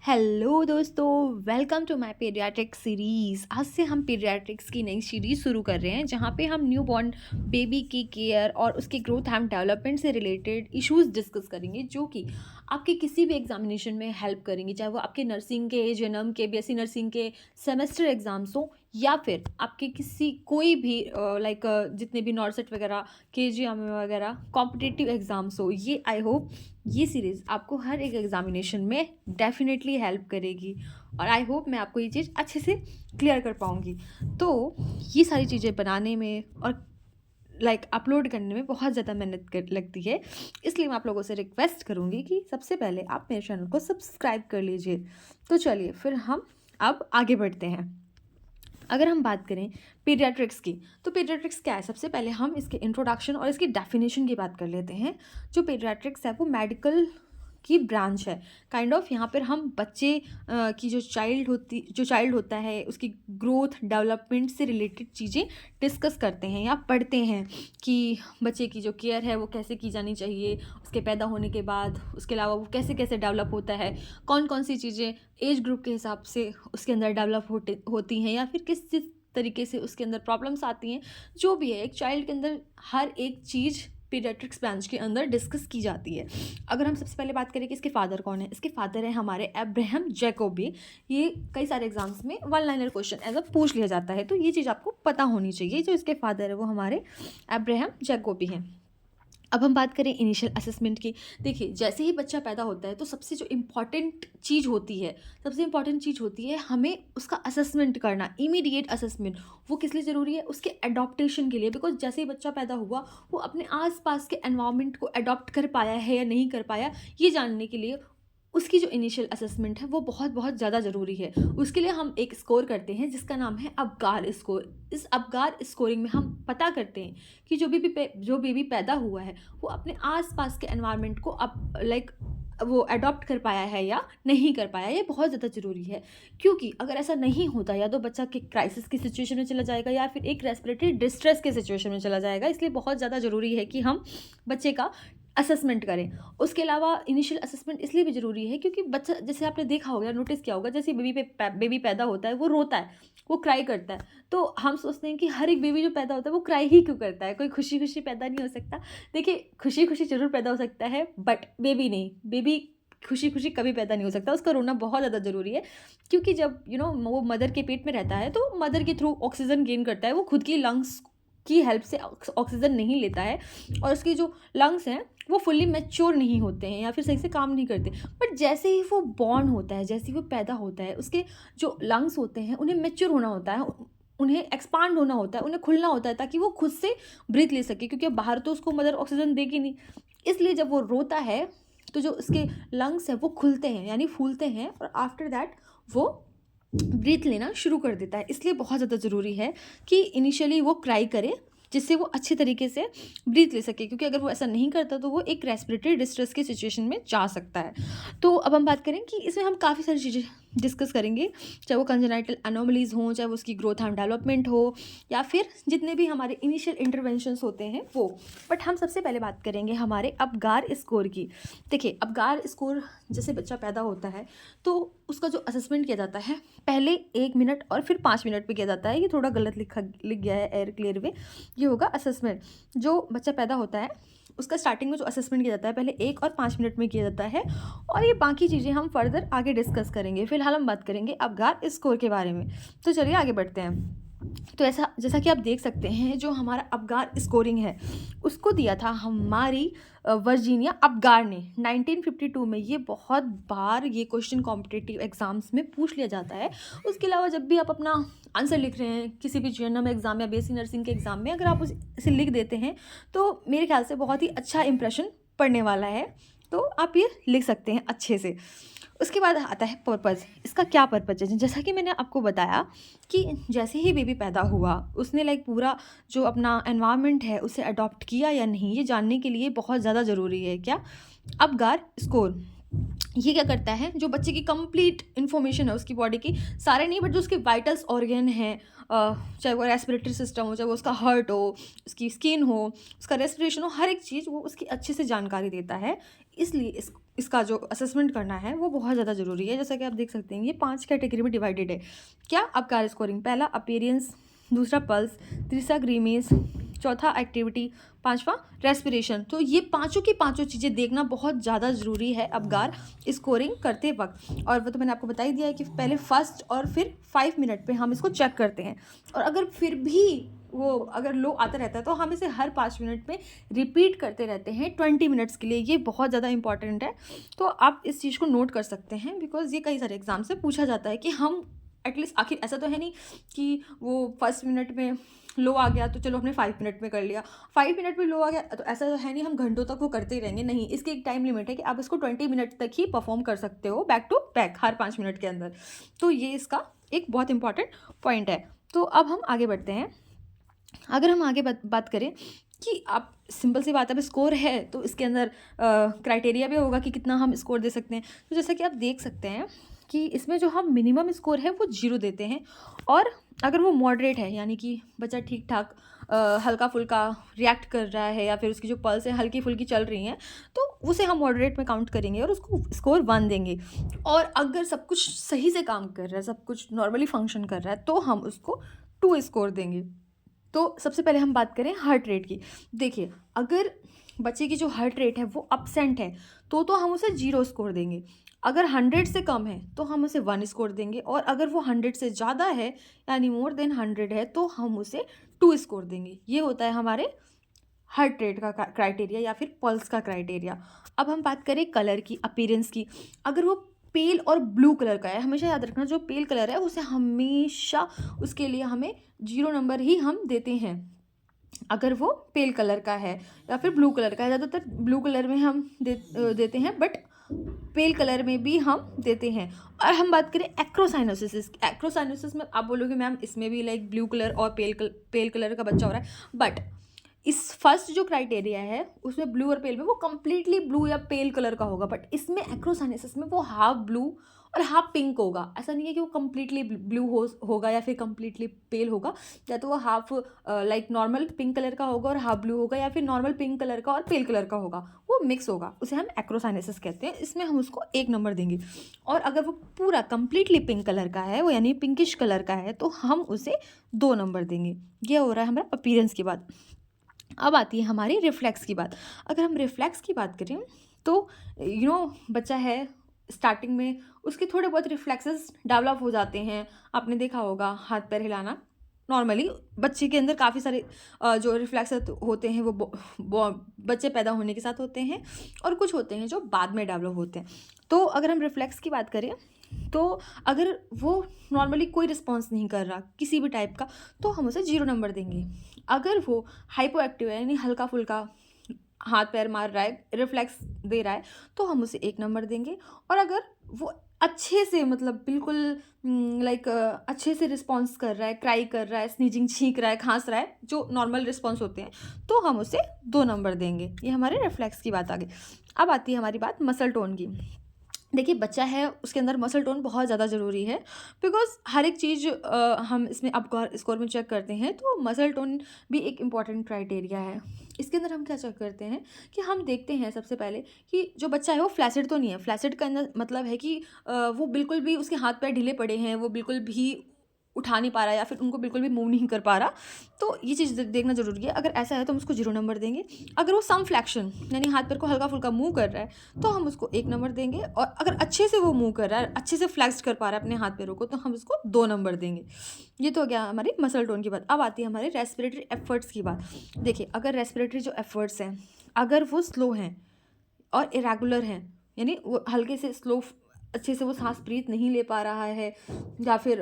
Hello दोस्तों, welcome to my paediatric series. आज से हम पीडियाट्रिक्स की नई सीरीज़ शुरू कर रहे हैं जहाँ पे हम न्यू बॉर्न बेबी की केयर और उसके ग्रोथ एंड डेवलपमेंट से रिलेटेड इश्यूज डिस्कस करेंगे जो कि आपके किसी भी एग्जामिनेशन में हेल्प करेंगे, चाहे वो आपके नर्सिंग के, जनम के, बीएससी नर्सिंग के सेमेस्टर एग्जाम्स हो या फिर आपके किसी कोई भी जितने भी नॉर्सेट वगैरह, केजीएम वगैरह कॉम्पिटिटिव एग्जाम्स हो। ये आई होप ये सीरीज़ आपको हर एक एग्जामिनेशन में डेफिनेटली हेल्प करेगी और आई होप मैं आपको ये चीज़ अच्छे से क्लियर कर पाऊँगी। तो ये सारी चीज़ें बनाने में और अपलोड करने में बहुत ज़्यादा मेहनत कर लगती है, इसलिए मैं आप लोगों से रिक्वेस्ट करूँगी कि सबसे पहले आप मेरे चैनल को सब्सक्राइब कर लीजिए। तो चलिए फिर हम अब आगे बढ़ते हैं। अगर हम बात करें पीडियाट्रिक्स की, तो पीडियाट्रिक्स क्या है? सबसे पहले हम इसके इंट्रोडक्शन और इसकी डेफिनेशन की बात कर लेते हैं। जो पीडियाट्रिक्स है वो मेडिकल की ब्रांच है। काइंड ऑफ यहाँ पर हम बच्चे की जो चाइल्ड होता है उसकी ग्रोथ डेवलपमेंट से रिलेटेड चीज़ें डिस्कस करते हैं या पढ़ते हैं कि बच्चे की जो केयर है वो कैसे की जानी चाहिए उसके पैदा होने के बाद। उसके अलावा वो कैसे कैसे डेवलप होता है, कौन कौन सी चीज़ें एज ग्रुप के हिसाब से उसके अंदर डेवलप होती हैं या फिर किस किस तरीके से उसके अंदर प्रॉब्लम्स आती हैं। जो भी है, एक चाइल्ड के अंदर हर एक चीज़ पीडियाट्रिक्स ब्रांच के अंदर डिस्कस की जाती है। अगर हम सबसे पहले बात करें कि इसके फादर कौन है, इसके फादर है हमारे अब्राहम जैकोबी। ये कई सारे एग्जाम्स में one liner question as a पूछ लिया जाता है, तो ये चीज़ आपको पता होनी चाहिए। जो इसके फादर है वो हमारे अब्राहम जैकोबी हैं। अब हम बात करें इनिशियल असेसमेंट की। देखिए, जैसे ही बच्चा पैदा होता है तो सबसे इम्पॉर्टेंट चीज़ होती है हमें उसका असेसमेंट करना, इमीडिएट असेसमेंट। वो किस लिए ज़रूरी है? उसके अडॉप्टेशन के लिए। बिकॉज जैसे ही बच्चा पैदा हुआ वो अपने आसपास के एनवायरनमेंट को अडॉप्ट कर पाया है या नहीं कर पाया, ये जानने के लिए उसकी जो इनिशियल असेसमेंट है वो बहुत बहुत ज़्यादा ज़रूरी है। उसके लिए हम एक स्कोर करते हैं जिसका नाम है अबगार स्कोर। इस अबगार स्कोरिंग में हम पता करते हैं कि जो बेबी पैदा हुआ है वो अपने आसपास के एनवायरनमेंट को वो अडॉप्ट कर पाया है या नहीं कर पाया। ये बहुत ज़्यादा ज़रूरी है, क्योंकि अगर ऐसा नहीं होता या तो बच्चा के क्राइसिस की सिचुएशन में चला जाएगा या फिर एक रेस्पिरेटरी डिस्ट्रेस के सिचुएशन में चला जाएगा। इसलिए बहुत ज़्यादा ज़रूरी है कि हम बच्चे का असेसमेंट करें। उसके अलावा इनिशियल असेसमेंट इसलिए भी ज़रूरी है क्योंकि बच्चा, जैसे आपने देखा होगा, नोटिस किया होगा, जैसे बेबी पैदा होता है वो रोता है, वो क्राई करता है। तो हम सोचते हैं कि हर एक बेबी जो पैदा होता है वो क्राई ही क्यों करता है, कोई खुशी खुशी पैदा नहीं हो सकता। देखिए, खुशी खुशी ज़रूर पैदा हो सकता है बट बेबी नहीं। बेबी खुशी खुशी कभी पैदा नहीं हो सकता, उसका रोना बहुत ज़्यादा ज़रूरी है। क्योंकि जब वो मदर के पेट में रहता है तो मदर के थ्रू ऑक्सीजन गेन करता है। वो खुद की लंग्स की हेल्प से ऑक्सीजन नहीं लेता है और उसकी जो लंग्स हैं वो फुल्ली मैच्योर नहीं होते हैं या फिर सही से काम नहीं करते। बट जैसे ही वो बॉर्न होता है, जैसे ही वो पैदा होता है, उसके जो लंग्स होते हैं उन्हें मैच्योर होना होता है, उन्हें एक्सपांड होना होता है, उन्हें खुलना होता है ताकि वो खुद से ब्रीथ ले सके, क्योंकि बाहर तो उसको मदर ऑक्सीजन देगी नहीं। इसलिए जब वो रोता है तो जो उसके लंग्स हैं वो खुलते हैं यानी फूलते हैं और आफ्टर दैट वो ब्रीथ लेना शुरू कर देता है। इसलिए बहुत ज़्यादा ज़रूरी है कि इनिशियली वो क्राई करे जिससे वो अच्छे तरीके से ब्रीथ ले सके, क्योंकि अगर वो ऐसा नहीं करता तो वो एक रेस्पिरेटरी डिस्ट्रेस की सिचुएशन में जा सकता है। तो अब हम बात करें कि इसमें हम काफ़ी सारी चीज़ें डिस्कस करेंगे, चाहे वो कंजेनाइटल एनोमलीज़ हों, चाहे वो उसकी ग्रोथ एंड डेवलपमेंट हो या फिर जितने भी हमारे इनिशियल इंटरवेंशंस होते हैं वो। बट हम सबसे पहले बात करेंगे हमारे अबगार स्कोर की। देखिए, अबगार स्कोर, जैसे बच्चा पैदा होता है तो उसका जो असेसमेंट किया जाता है पहले 1 मिनट और फिर 5 मिनट पे किया जाता है। ये थोड़ा गलत लिख गया है एयर क्लियर में। ये होगा असेसमेंट। जो बच्चा पैदा होता है उसका स्टार्टिंग में जो असेसमेंट किया जाता है पहले 1 और 5 मिनट में किया जाता है और ये बाकी चीज़ें हम फर्दर आगे डिस्कस करेंगे। फिलहाल हम बात करेंगे अबगार स्कोर के बारे में। तो चलिए आगे बढ़ते हैं। तो जैसा कि आप देख सकते हैं, जो हमारा अबगार स्कोरिंग है उसको दिया था हमारी वर्जीनिया अबगार ने 1952 में। ये बहुत बार ये क्वेश्चन कॉम्पिटिटिव एग्जाम्स में पूछ लिया जाता है। उसके अलावा जब भी आप अपना आंसर लिख रहे हैं किसी भी जीएनएम एग्ज़ाम या बीएससी नर्सिंग के एग्ज़ाम में, अगर आप इसे लिख देते हैं तो मेरे ख्याल से बहुत ही अच्छा इंप्रेशन पड़ने वाला है। तो आप ये लिख सकते हैं अच्छे से। उसके बाद आता है पर्पज़। इसका क्या पर्पज़ है? जैसा कि मैंने आपको बताया कि जैसे ही बेबी पैदा हुआ उसने पूरा जो अपना एनवायरनमेंट है उसे अडॉप्ट किया या नहीं, ये जानने के लिए बहुत ज़्यादा ज़रूरी है क्या? Apgar score. ये क्या करता है, जो बच्चे की कंप्लीट इन्फॉर्मेशन है उसकी बॉडी की, सारे नहीं बट जो उसके वाइटल्स ऑर्गन हैं, चाहे वो रेस्पिरेटरी सिस्टम हो, चाहे वो उसका हार्ट हो, उसकी स्किन हो, उसका रेस्पिरेशन हो, हर एक चीज़ वो उसकी अच्छे से जानकारी देता है। इसलिए इसका जो असेसमेंट करना है वो बहुत ज़्यादा ज़रूरी है। जैसा कि आप देख सकते हैं ये 5 कैटेगरी में डिवाइडेड है। क्या? अबकार स्कोरिंग, पहला अपीयरेंस, दूसरा पल्स, तीसरा ग्रीमेज, चौथा एक्टिविटी, पांचवा रेस्पिरेशन। तो ये पांचों की पांचों चीज़ें देखना बहुत ज़्यादा ज़रूरी है अबगार स्कोरिंग करते वक्त। और वो तो मैंने आपको बता ही दिया है कि पहले फर्स्ट और फिर 5 मिनट पे हम इसको चेक करते हैं, और अगर फिर भी वो अगर लो आता रहता है तो हम इसे हर 5 मिनट में रिपीट करते रहते हैं 20 मिनट्स के लिए। ये बहुत ज़्यादा इंपॉर्टेंट है, तो आप इस चीज़ को नोट कर सकते हैं, बिकॉज ये कई सारे एग्जाम से पूछा जाता है कि हम एटलीस्ट, आखिर ऐसा तो है नहीं कि वो फर्स्ट मिनट में लो आ गया तो चलो हमने 5 मिनट में कर लिया, 5 मिनट में लो आ गया तो ऐसा तो है नहीं हम घंटों तक वो करते ही रहेंगे। नहीं, इसकी एक टाइम लिमिट है कि आप इसको 20 मिनट तक ही परफॉर्म कर सकते हो बैक टू बैक हर 5 मिनट के अंदर। तो ये इसका एक बहुत इंपॉर्टेंट पॉइंट है। तो अब हम आगे बढ़ते हैं। अगर हम आगे बात करें कि आप, सिंपल सी बात है, अब स्कोर है तो इसके अंदर क्राइटेरिया भी होगा कि कितना हम स्कोर दे सकते हैं। तो जैसा कि आप देख सकते हैं कि इसमें जो हम मिनिमम स्कोर है वो 0 देते हैं, और अगर वो मॉडरेट है यानी कि बच्चा ठीक ठाक हल्का फुल्का रिएक्ट कर रहा है, या फिर उसकी जो पल्स है हल्की फुल्की चल रही हैं, तो उसे हम मॉडरेट में काउंट करेंगे और उसको स्कोर 1 देंगे। और अगर सब कुछ सही से काम कर रहा है, सब कुछ नॉर्मली फंक्शन कर रहा है, तो हम उसको 2 स्कोर देंगे। तो सबसे पहले हम बात करें हार्ट रेट की। देखिए, अगर बच्चे की जो हार्ट रेट है वो अपसेंट है तो हम उसे 0 स्कोर देंगे। अगर 100 से कम है तो हम उसे 1 स्कोर देंगे, और अगर वो 100 से ज़्यादा है यानी मोर देन 100 है तो हम उसे 2 स्कोर देंगे। ये होता है हमारे हार्ट रेट का क्राइटेरिया या फिर पल्स का क्राइटेरिया। अब हम बात करें कलर की, अपीयरेंस की। अगर वो पेल और ब्लू कलर का है, हमेशा याद रखना जो पेल कलर है उसे हमेशा उसके लिए हमें 0 नंबर ही हम देते हैं, अगर वो पेल कलर का है या फिर ब्लू कलर का है। ज़्यादातर ब्लू कलर में हम देते हैं, बट पेल कलर में भी हम देते हैं। और हम बात करें एक्रोसाइनोसिस, एक्रोसाइनोसिस में आप बोलोगे मैम इसमें भी लाइक ब्लू कलर और पेल कलर का बच्चा हो रहा है, बट इस फर्स्ट जो क्राइटेरिया है उसमें ब्लू और पेल में वो कम्प्लीटली ब्लू या पेल कलर का होगा, बट इसमें एक्रोसाइनोसिस में वो हाफ ब्लू और हाफ पिंक होगा। ऐसा नहीं है कि वो कम्प्लीटली ब्लू होगा या फिर कम्प्लीटली पेल होगा, या तो वो half like normal pink colour का होगा और हाफ ब्लू होगा, या फिर नॉर्मल पिंक कलर का और पेल कलर का होगा, वो मिक्स होगा, उसे हम एक्रोसाइनोसिस कहते हैं। इसमें हम उसको 1 नंबर देंगे। और अगर वो पूरा कम्प्लीटली पिंक कलर का है, वो यानी पिंकिश कलर का है, तो हम उसे 2 नंबर देंगे। ये हो रहा है हमारा अपीयरेंस की बात। अब आती है हमारी रिफ्लेक्स की बात। अगर हम रिफ्लेक्स की बात करें तो बच्चा है स्टार्टिंग में उसके थोड़े बहुत रिफ्लेक्सेस डेवलप हो जाते हैं। आपने देखा होगा हाथ पैर हिलाना, नॉर्मली बच्चे के अंदर काफ़ी सारे जो रिफ्लेक्सेस होते हैं वो बच्चे पैदा होने के साथ होते हैं, और कुछ होते हैं जो बाद में डेवलप होते हैं। तो अगर हम रिफ्लेक्स की बात करें तो अगर वो नॉर्मली कोई रिस्पॉन्स नहीं कर रहा किसी भी टाइप का, तो हम उसे 0 नंबर देंगे। अगर वो हाइपो एक्टिव है यानी हल्का फुल्का हाथ पैर मार रहा है, रिफ्लेक्स दे रहा है, तो हम उसे 1 नंबर देंगे। और अगर वो अच्छे से, मतलब बिल्कुल लाइक अच्छे से रिस्पॉन्स कर रहा है, क्राई कर रहा है, स्नीजिंग, छींक रहा है, खांस रहा है, जो नॉर्मल रिस्पॉन्स होते हैं, तो हम उसे 2 नंबर देंगे। ये हमारे रिफ्लेक्स की बात आ गई। अब आती है हमारी बात मसल टोन की। देखिए, बच्चा है उसके अंदर मसल टोन बहुत ज़्यादा ज़रूरी है, बिकॉज हर एक चीज़ हम इसमें अब स्कोर में चेक करते हैं, तो मसल टोन भी एक इम्पॉर्टेंट क्राइटेरिया है। इसके अंदर हम क्या चेक करते हैं कि हम देखते हैं सबसे पहले कि जो बच्चा है वो फ्लैसिड तो नहीं है। फ्लैसिड का अंदर मतलब है कि वो बिल्कुल भी, उसके हाथ पैर ढीले पड़े हैं, वो बिल्कुल भी उठा नहीं पा रहा, या फिर उनको बिल्कुल भी मूव नहीं कर पा रहा, तो ये चीज़ देखना ज़रूरी है। अगर ऐसा है तो हम उसको 0 नंबर देंगे। अगर वो सम फ्लैक्शन यानी हाथ पैर को हल्का फुल्का मूव कर रहा है, तो हम उसको 1 नंबर देंगे। और अगर अच्छे से वो मूव कर रहा है, अच्छे से फ्लैक्स कर पा रहा है अपने हाथ पैरों को, तो हम उसको 2 नंबर देंगे। ये तो हो गया हमारी मसल टोन की बात। अब आती है हमारे रेस्पिरेटरी एफर्ट्स की बात। देखिए, अगर रेस्पिरेटरी जो एफर्ट्स हैं अगर वो स्लो हैं और इरेगुलर हैं, यानी वो हल्के से स्लो, अच्छे से वो सांस ब्रीथ नहीं ले पा रहा है, या फिर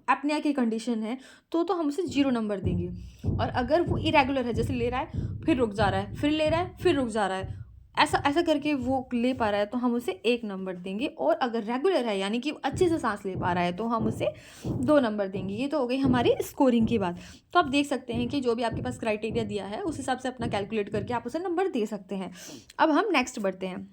एपनिया की कंडीशन है, तो हम उसे 0 नंबर देंगे। और अगर वो इरेगुलर है, जैसे ले रहा है फिर रुक जा रहा है, फिर ले रहा है फिर रुक जा रहा है, ऐसा करके वो ले पा रहा है, तो हम उसे 1 नंबर देंगे। और अगर रेगुलर है यानी कि अच्छे से सांस ले पा रहा है, तो हम उसे 2 नंबर देंगे। ये तो हो गई हमारी स्कोरिंग की बात। तो आप देख सकते हैं कि जो भी आपके पास क्राइटेरिया दिया है उस हिसाब से अपना कैलकुलेट करके आप उसे नंबर दे सकते हैं। अब हम नेक्स्ट बढ़ते हैं।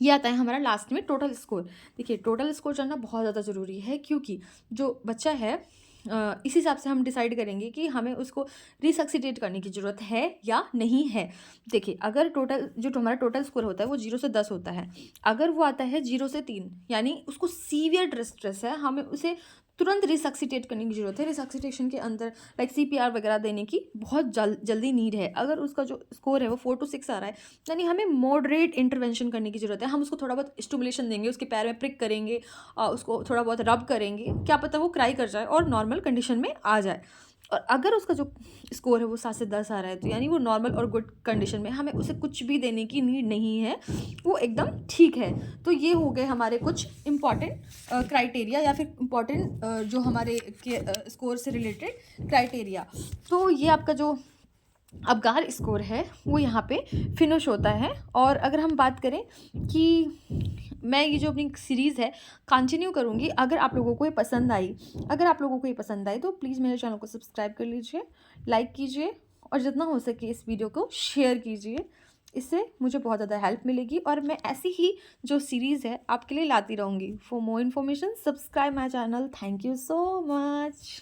ये आता है हमारा लास्ट में टोटल स्कोर। देखिए टोटल स्कोर जानना बहुत ज़्यादा ज़रूरी है, क्योंकि जो बच्चा है इस हिसाब से हम डिसाइड करेंगे कि हमें उसको रिसक्सिटेट करने की ज़रूरत है या नहीं है। देखिए अगर टोटल जो हमारा टोटल स्कोर होता है वो 0 से 10 होता है, अगर वो आता है 0 से 3 यानी उसको सीवियर स्ट्रेस है, हमें उसे तुरंत रिसक्सिटेट करने की ज़रूरत है। रिसक्सिटेशन के अंदर लाइक सीपीआर वगैरह देने की बहुत जल्दी नीड है। अगर उसका जो स्कोर है वो 4 to 6 आ रहा है, यानी हमें मॉडरेट इंटरवेंशन करने की ज़रूरत है। हम उसको थोड़ा बहुत स्टिमुलेशन देंगे, उसके पैर में प्रिक करेंगे, उसको थोड़ा बहुत रब करेंगे, क्या पता वो क्राई कर जाए और नॉर्मल कंडीशन में आ जाए। और अगर उसका जो स्कोर है वो 7 से 10 आ रहा है, तो यानी वो नॉर्मल और गुड कंडीशन में, हमें उसे कुछ भी देने की नीड नहीं है, वो एकदम ठीक है। तो ये हो गए हमारे कुछ इम्पॉर्टेंट क्राइटेरिया या फिर इम्पॉर्टेंट जो हमारे स्कोर से रिलेटेड क्राइटेरिया। तो ये आपका जो अबगार स्कोर है वो यहाँ पे फिनिश होता है। और अगर हम बात करें कि मैं ये जो अपनी सीरीज़ है कंटिन्यू करूँगी, अगर आप लोगों को ये पसंद आई, तो प्लीज़ मेरे चैनल को सब्सक्राइब कर लीजिए, लाइक कीजिए और जितना हो सके इस वीडियो को शेयर कीजिए। इससे मुझे बहुत ज़्यादा हेल्प मिलेगी और मैं ऐसी ही जो सीरीज़ है आपके लिए लाती रहूँगी। For more information subscribe my channel. Thank you so much.